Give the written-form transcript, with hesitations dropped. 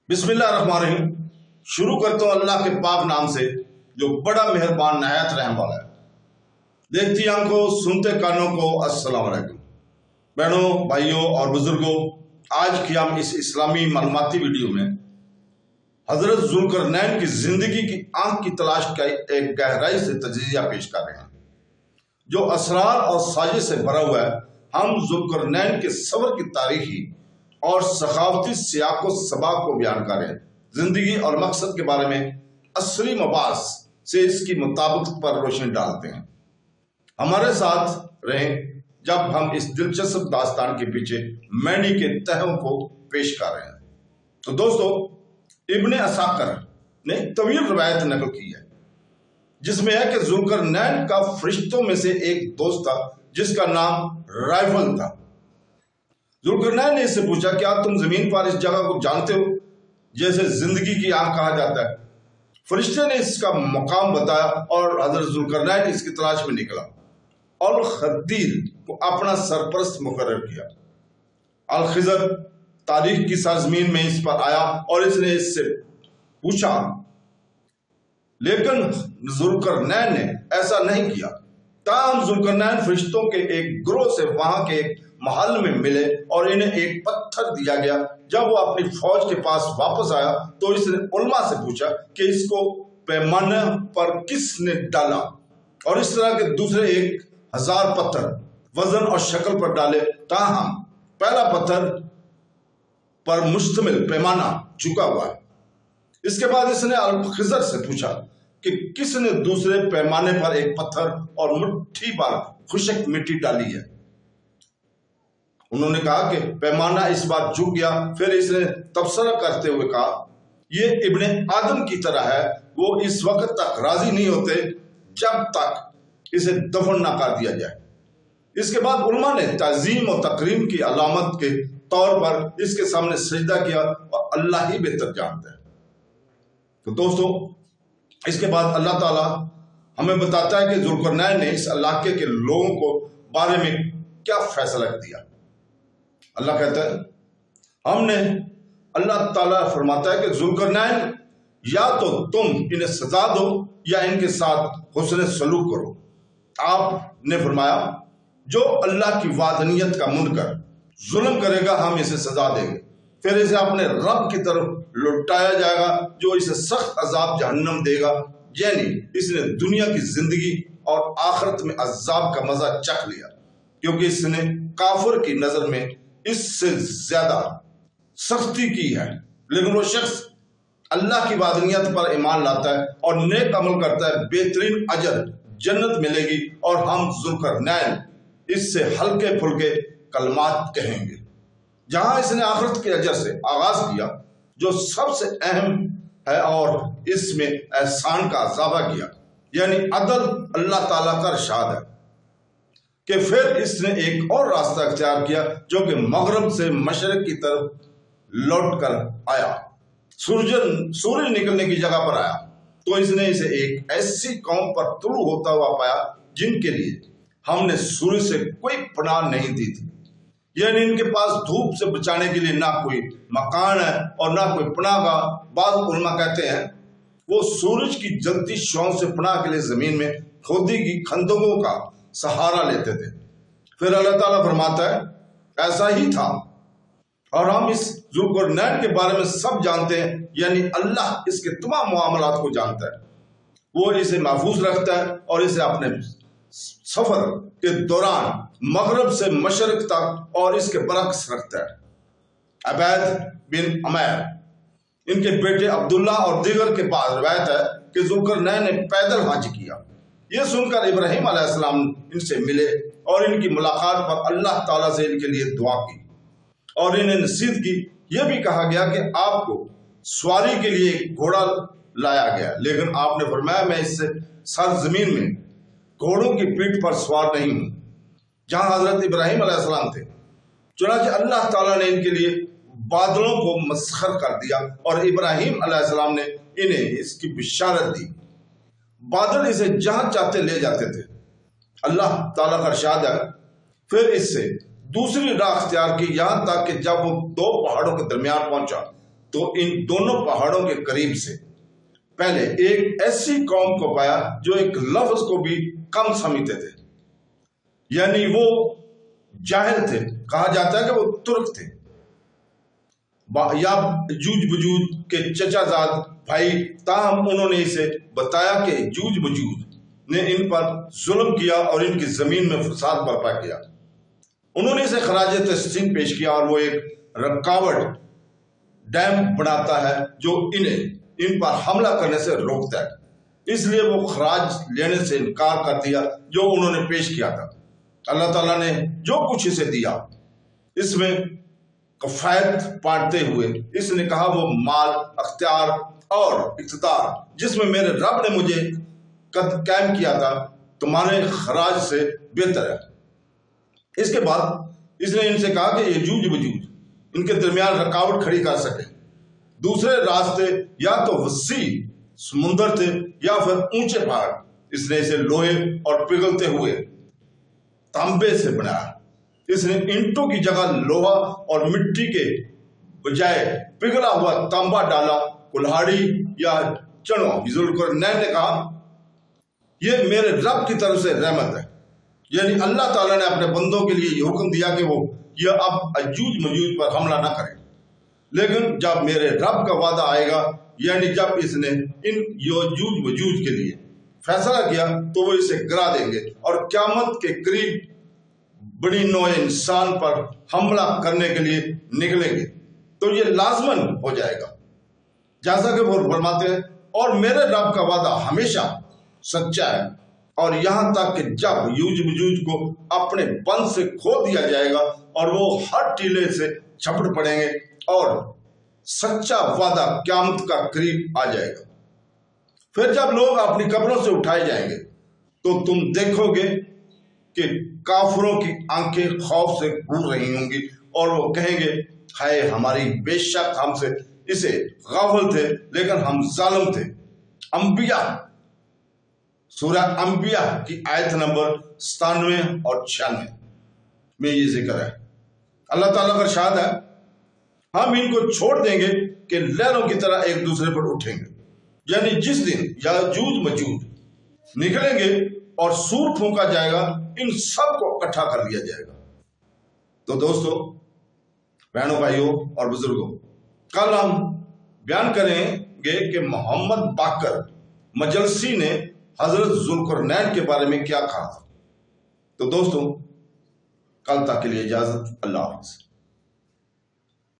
بسم اللہ الرحمن الرحیم۔ شروع کرتا ہوں اللہ کے پاک نام سے جو بڑا مہربان نہایت رحم والا ہے۔ دیکھتی آنکھوں سنتے کانوں کو السلام علیکم۔ بہنوں بھائیوں اور بزرگوں، آج کی ہم اس اسلامی معلوماتی ویڈیو میں حضرت ذوالقرنین کی زندگی کی آنکھ کی تلاش کا ایک گہرائی سے تجزیہ پیش کر رہے ہیں جو اسرار اور سازش سے بھرا ہوا ہے۔ ہم ذوالقرنین کے صبر کی تاریخی اور ثقافتی سیاق و سباق کو بیان کر رہے ہیں۔ زندگی اور مقصد کے بارے میں عصری مباحث سے اس کی مطابقت پر روشنی ڈالتے ہیں۔ ہمارے ساتھ رہیں جب ہم اس دلچسپ داستان کے پیچھے معنی کے تہوں کو پیش کر رہے ہیں۔ تو دوستو، ابن عساکر نے ایک طویل روایت نقل کی ہے جس میں ہے کہ ذوالقرنین کا فرشتوں میں سے ایک دوست تھا جس کا نام رائفل تھا۔ ذوالقرنین نے اس سے پوچھا، کیا تم زمین پر اس جگہ کو جانتے ہو جیسے زندگی کی آنکھ کہا جاتا ہے؟ فرشتے نے اس کا مقام بتایا اور حضرت ذوالقرنین اس کی تلاش میں نکلا۔ الخدیر کو اپنا سرپرست مقرر کیا۔ الخضر تاریخ کی سرزمین میں اس پر آیا اور اس نے اس سے پوچھا، لیکن ذوالقرنین نے ایسا نہیں کیا۔ تاہم ذوالقرنین فرشتوں کے ایک گروہ سے وہاں کے ایک محل میں ملے اور انہیں ایک پتھر دیا گیا۔ جب وہ اپنی فوج کے پاس واپس آیا تو اس نے علماء سے پوچھا کہ اس کو پیمانے پر کس نے ڈالا، اور اس طرح کے دوسرے 1000 پتھر وزن اور شکل پر ڈالے۔ تاہم پہلا پتھر پر مشتمل پیمانہ جھکا ہوا ہے۔ اس کے بعد اس نے الخضر سے پوچھا کہ کس نے دوسرے پیمانے پر ایک پتھر اور مٹھی پر خشک مٹی ڈالی ہے؟ انہوں نے کہا کہ پیمانہ اس بار جھک گیا۔ پھر اس نے تبصرہ کرتے ہوئے کہا، یہ ابن آدم کی طرح ہے، وہ اس وقت تک راضی نہیں ہوتے جب تک اسے دفن نہ کر دیا جائے۔ اس کے بعد علماء نے تعظیم و تکریم کی علامت کے طور پر اس کے سامنے سجدہ کیا اور اللہ ہی بہتر جانتا ہے۔ تو دوستو، اس کے بعد اللہ تعالیٰ ہمیں بتاتا ہے کہ ذوالقرنین نے اس علاقے کے لوگوں کو بارے میں کیا فیصلہ دیا۔ اللہ کہتا ہے، ہم نے اللہ تعالیٰ فرماتا ہے کہ ذوالقرنین، یا تو تم انہیں سزا دو یا ان کے ساتھ حسن سلوک کرو۔ آپ نے فرمایا، جو اللہ کی وحدانیت کا منکر ظلم کرے گا ہم اسے سزا دیں گے، پھر اسے اپنے رب کی طرف لوٹایا جائے گا جو اسے سخت عذاب جہنم دے گا۔ یعنی اس نے دنیا کی زندگی اور آخرت میں عذاب کا مزہ چکھ لیا، کیونکہ اس نے کافر کی نظر میں اس سے زیادہ سختی کی ہے۔ لیکن وہ شخص اللہ کی وحدانیت پر ایمان لاتا ہے اور نیک عمل کرتا ہے، بہترین اجر جنت ملے گی، اور ہم ذوالقرنین اس سے ہلکے پھلکے کلمات کہیں گے۔ جہاں اس نے آخرت کے اجر سے آغاز کیا جو سب سے اہم ہے، اور اس میں احسان کا اضافہ کیا، یعنی عدل اللہ تعالیٰ کا ارشاد ہے کہ پھر اس نے ایک اور راستہ اختیار کیا جو کہ مغرب سے مشرق کی طرف لوٹ کر آیا، سورج نکلنے کی جگہ پر آیا، تو اس نے اسے ایک ایسی قوم پر طلوع ہوتا ہوا پایا جن کے لیے ہم نے سورج سے کوئی پناہ نہیں دی تھی۔ یعنی ان کے پاس دھوپ سے بچانے کے لیے نہ کوئی مکان ہے اور نہ کوئی پناہ گاہ۔ بعض علماء کہتے ہیں وہ سورج کی جلتی شعاؤں سے پناہ کے لیے زمین میں کھودی کی خندقوں کا سہارا لیتے تھے۔ پھر اللہ تعالیٰ فرماتا ہے، ایسا ہی تھا، اور ہم اس ذوالقرنین کے بارے میں سب جانتے ہیں، یعنی اللہ اس کے تمام معاملات کو جانتا ہے۔ وہ اسے محفوظ رکھتا ہے اور اسے اپنے سفر کے دوران مغرب سے مشرق تک اور اس کے برعکس رکھتا ہے۔ عبید بن عمیر، ان کے بیٹے عبداللہ اور دیگر کے بعد روایت ہے کہ ذوالقرنین نے پیدل حج کیا۔ یہ سن کر ابراہیم علیہ السلام ان سے ملے اور ان کی ملاقات پر اللہ تعالیٰ سے ان کے لیے دعا کی اور انہیں نصیحت کی۔ یہ بھی کہا گیا کہ آپ کو سواری کے لیے ایک گھوڑا لایا گیا، لیکن آپ نے فرمایا، میں اس سے سرزمین میں گھوڑوں کی پیٹھ پر سوار نہیں ہوں جہاں حضرت ابراہیم علیہ السلام تھے۔ چنانچہ اللہ تعالیٰ نے ان کے لیے بادلوں کو مسخر کر دیا اور ابراہیم علیہ السلام نے انہیں اس کی بشارت دی۔ بادل اسے جہاں چاہتے لے جاتے تھے۔ اللہ تعالیٰ کا ارشاد ہے، پھر اس سے دوسری راہ اختیار کی، یہاں تک کہ جب وہ 2 پہاڑوں کے درمیان پہنچا تو ان دونوں پہاڑوں کے قریب سے پہلے ایک ایسی قوم کو پایا جو ایک لفظ کو بھی کم سمجھتے تھے، یعنی وہ جاہل تھے، کہا جاتا ہے کہ وہ ترک تھے، یا جوج بجوج کے چچا زاد بھائی، تاہم انہوں نے اسے بتایا کہ جوج بجوج نے ان پر ظلم کیا اور ان کی زمین میں فساد برپا کیا۔ انہوں نے اسے خراج تحسین پیش کیا اور وہ ایک رکاوٹ ڈیم بناتا ہے جو ان پر حملہ کرنے سے روکتا ہے، اس لیے وہ خراج لینے سے انکار کر دیا جو انہوں نے پیش کیا تھا۔ اللہ تعالیٰ نے جو کچھ اسے دیا اس میں کفایت بانٹتے ہوئے اس نے کہا وہ مال، اختیار اور اقتدار جس میں میرے رب نے مجھے قائم کیا تھا تمہارے خراج سے بہتر ہے۔ اس کے بعد اس نے ان سے کہا کہ یہ جوج بجوج ان کے درمیان رکاوٹ کھڑی کر سکے۔ دوسرے راستے یا تو وسیع سمندر تھے یا پھر اونچے پہاڑ۔ اس نے اسے لوہے اور پگھلتے ہوئے تانبے سے بنایا۔ اس نے اینٹوں کی جگہ لوہا اور مٹی کے بجائے پگھلا ہوا تانبا ڈالا، کلہاڑی یا چنو۔ ذوالقرنین نے کہا یہ میرے رب کی طرف سے رحمت ہے، یعنی اللہ تعالیٰ نے اپنے بندوں کے لیے یہ حکم دیا کہ وہ یہ اب یجوج مجوج پر حملہ نہ کرے، لیکن جب میرے رب کا وعدہ آئے گا، یعنی جب اس نے ان یجوج مجوج کے لیے فیصلہ کیا تو وہ اسے گرا دیں گے اور قیامت کے قریب بڑی نوع انسان پر حملہ کرنے کے لیے نکلیں گے، تو یہ لازماً ہو جائے گا جیسا کہ وہ فرماتے ہیں۔ اور میرے رب کا وعدہ ہمیشہ سچا ہے، اور یہاں تک کہ جب یجوج مجوج کو اپنے بند سے کھو دیا جائے گا اور وہ ہر ٹیلے سے جھپٹ پڑیں گے اور سچا وعدہ قیامت کا قریب آ جائے گا۔ پھر جب لوگ اپنی قبروں سے اٹھائے جائیں گے تو تم دیکھو گے کہ کافروں کی آنکھیں خوف سے گھور رہی ہوں گی اور وہ کہیں گے ہائے ہماری، بے شک ہم سے اسے غافل تھے لیکن ہم ظالم تھے۔ انبیاء سورہ انبیاء کی آیت نمبر 97 اور 96 میں یہ ذکر ہے۔ اللہ تعالیٰ کا ارشاد ہے ہم ان کو چھوڑ دیں گے کہ لہروں کی طرح ایک دوسرے پر اٹھیں گے، یعنی جس دن یاجوج ماجوج نکلیں گے اور سور پھونکا جائے گا ان سب کو اکٹھا کر لیا جائے گا۔ تو دوستو، بہنوں، بھائیوں اور بزرگوں، کل ہم بیان کریں گے کہ محمد باقر مجلسی نے حضرت ذوالقرنین کے بارے میں کیا کہا تھا۔ تو دوستو، کل تک کے لیے اجازت، اللہ حافظ۔